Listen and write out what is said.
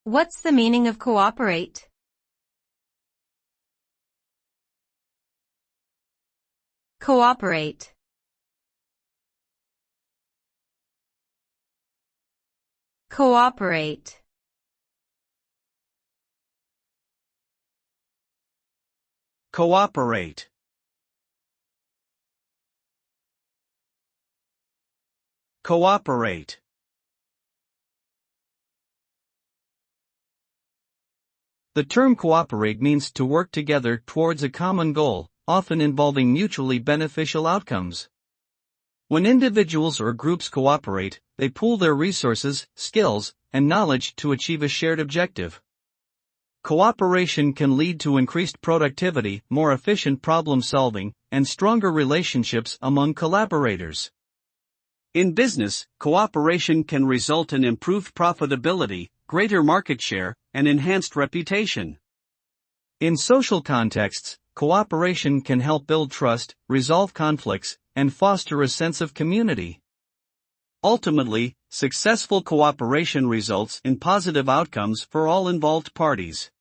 What's the meaning of cooperate? Cooperate. Cooperate. Cooperate. Cooperate. The term cooperate means to work together towards a common goal, often involving mutually beneficial outcomes. When individuals or groups cooperate, they pool their resources, skills, and knowledge to achieve a shared objective. Cooperation can lead to increased productivity, more efficient problem solving, and stronger relationships among collaborators. In business, cooperation can result in improved profitability, greater market share, and enhanced reputation. In social contexts, cooperation can help build trust, resolve conflicts, and foster a sense of community. Ultimately, successful cooperation results in positive outcomes for all involved parties.